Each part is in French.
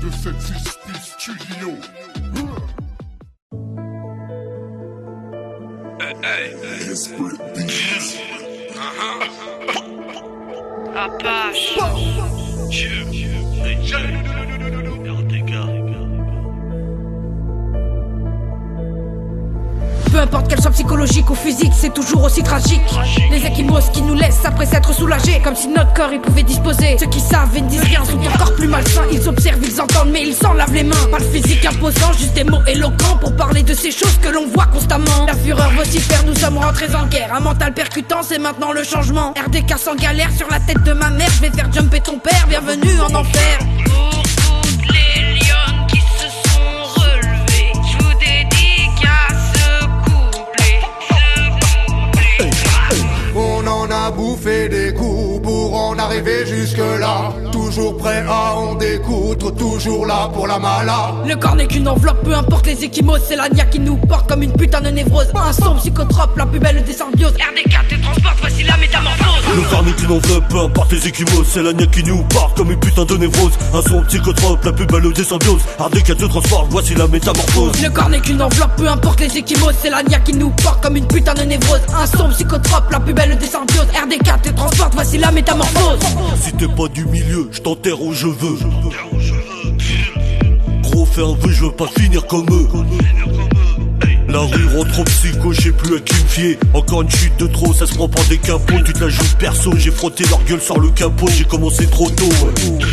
2768 Studio. Apache. Peu importe qu'elle soit psychologique ou physique, c'est toujours aussi tragique. Les échymoses qui nous laissent après s'être soulagés, comme si notre corps y pouvait disposer. Ceux qui savent et ne disent rien sont encore plus malsains. Ils observent, ils entendent, mais ils s'en lavent les mains. Pas le physique imposant, juste des mots éloquents pour parler de ces choses que l'on voit constamment. La fureur vocifère, nous sommes rentrés en guerre. Un mental percutant, c'est maintenant le changement. RDK sans galère sur la tête de ma mère. Je vais faire jumper ton père, bienvenue en enfer. Pour toutes les lionnes qui se sont relevées, je vous dédicace ce couplet. On en a bouffé des coups pour en arriver jusque là. Toujours prêt à en découdre, toujours là pour la mala. Le corps n'est qu'une enveloppe, peu importe les échymoses. C'est l'agna qui nous porte comme une putain de névrose. Un son psychotrope, la plus belle des symbioses. RDK te transporte, voici la métamorphose. Le corps n'est qu'une enveloppe, peu importe les échymoses. C'est l'agna qui nous porte comme une putain de névrose. Un son psychotrope, la plus belle des symbioses. RDK te transporte, voici la métamorphose. Le corps n'est qu'une enveloppe, peu importe les échymoses. C'est l'agna qui nous porte comme une putain de névrose. Un son psychotrope, la plus belle des symbioses. RDK te transporte, voici la métamorphose. Si t'es pas du milieu, je t'enterre où je veux. Gros fais un vœu, je veux pas finir comme eux. La rue rend trop psycho, j'ai plus à qui me fier. Encore une chute de trop, ça se prend par des capots. Tu te la joues perso, j'ai frotté leur gueule sur le capot. J'ai commencé trop tôt,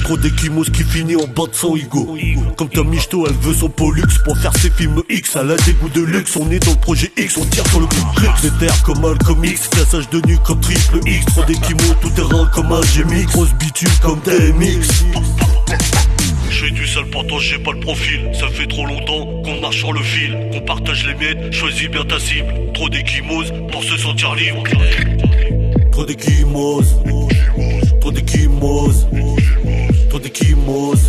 Trop d'échymoses qui finit en bas de son ego. Comme ta michto, elle veut son Pollux pour faire ses films X. Elle a des goûts de luxe, on est dans le projet X, on tire sur le complexe. Des terres comme Malcolm X, cassage de nu comme triple X. Trop d'échymoses, tout terrain comme un GMX. Grosse bitume comme DMX. Je fais du sale pourtant j'ai pas le profil. Ça fait trop longtemps qu'on marche sur le fil, qu'on partage les miettes, choisis bien ta cible. Trop d'échymoses pour se sentir libre. Trop d'échymoses, trop d'échymoses, trop d'échymoses.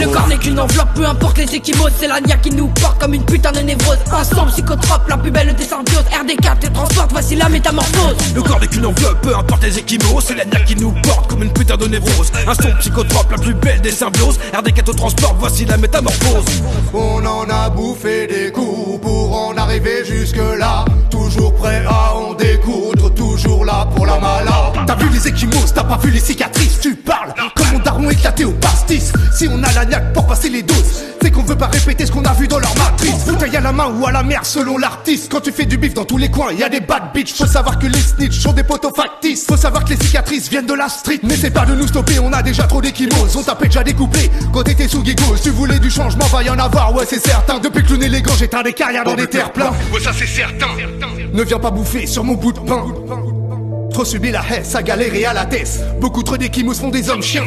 Le corps n'est qu'une enveloppe, peu importe les échymoses. C'est l'agna qui nous porte comme une putain de névrose. Un son psychotrope, la plus belle des symbioses. RDK te transporte, voici la métamorphose. Le corps n'est qu'une enveloppe, peu importe les échymoses. C'est l'agna qui nous porte comme une putain de névrose. Un son psychotrope, la plus belle des symbioses. RDK te transporte, voici la métamorphose. On en a bouffé des coups pour en arriver jusque là. Toujours prêt à en découdre, toujours là pour la mala. T'as vu les échymoses, t'as pas vu les cicatrices. Tu parles comme mon daron éclaté au pastis. Si on a la niaque pour passer les doses, c'est qu'on veut pas répéter ce qu'on a vu dans leur matrice. Bouteille à la main ou à la mer selon l'artiste. Quand tu fais du bif dans tous les coins, y a des bad bitch. Faut savoir que les snitch sont des potos factices. Faut savoir que les cicatrices viennent de la street. N'essaie pas de nous stopper, on a déjà trop d'échymoses. On tapait déjà découplé quand t'étais sous Guigos. Tu voulais du changement, va y en avoir, ouais c'est certain. Depuis que l'on élégant, j'éteins des carrières dans des terres pleins. Ouais ça c'est certain. Ne viens pas bouffer sur mon bout de pain. Trop subi la haie, ça galérer à la tête. Beaucoup trop d'échymoses font des hommes chiens.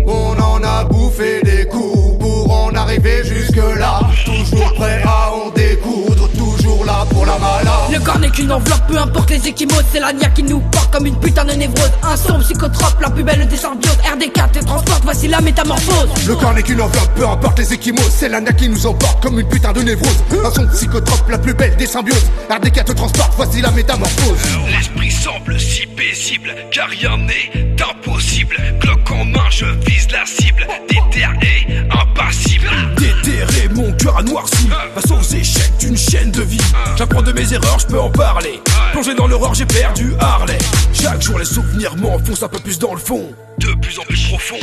On en a bouffé des coups pour en arriver jusque là. Toujours prêt à en découdre, toujours là pour la mala. Le corps n'est qu'une enveloppe, peu importe les échymoses. C'est l'agna qui nous porte comme une putain de névrose. Un son psychotrope, la plus belle des symbioses. RDK te transporte, voici la métamorphose. Le corps n'est qu'une enveloppe, peu importe les échymoses. C'est l'agna qui nous emporte comme une putain de névrose. Un son psychotrope, la plus belle des symbioses. RDK te transporte, voici la métamorphose. L'esprit semble si paisible, car rien n'est impossible. Glock en main, je vise la cible. Déterré, impassible. Déterré, mon cœur a noirci face aux échecs d'une chaîne de vie. J'apprends de mes erreurs, je peux en parler. Plongé dans l'horreur, j'ai perdu Harley. Chaque jour les souvenirs m'enfoncent un peu plus dans le fond, De plus en plus profond.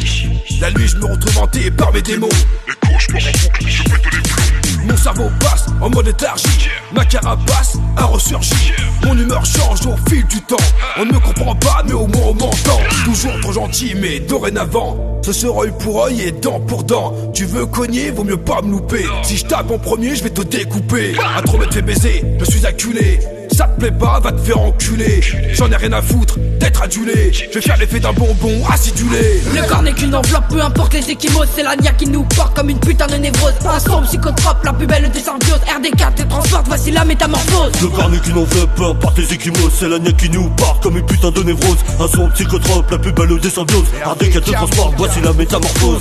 la nuit je me retrouve hanté par mes démons. Les cauchemars en boucle, je pète les plombs. Mon cerveau passe en mode léthargie. Ma carapace a ressurgi. Mon humeur change au fil du temps. On ne me comprend pas mais au moins on m'entend. Toujours trop gentil mais dorénavant ce sera œil pour œil et dent pour dent. Tu veux cogner, vaut mieux pas me louper. Si je tape en premier, je vais te découper. À trop m'être fait baiser, je suis acculé. Ça te plaît pas, va te faire enculer. J'en ai rien à foutre d'être adulé. Je vais faire l'effet d'un bonbon acidulé. Le corps n'est qu'une enveloppe, peu importe les échymoses. C'est l'agna qui nous porte comme une putain de névrose. Un son psychotrope, la plus belle des symbioses. RDK te transporte, voici la métamorphose. Le corps n'est qu'une enveloppe, peu importe les échymoses. C'est l'agna qui nous porte comme une putain de névrose. Un son psychotrope, la plus belle des symbioses. RDK te transporte, voici la métamorphose.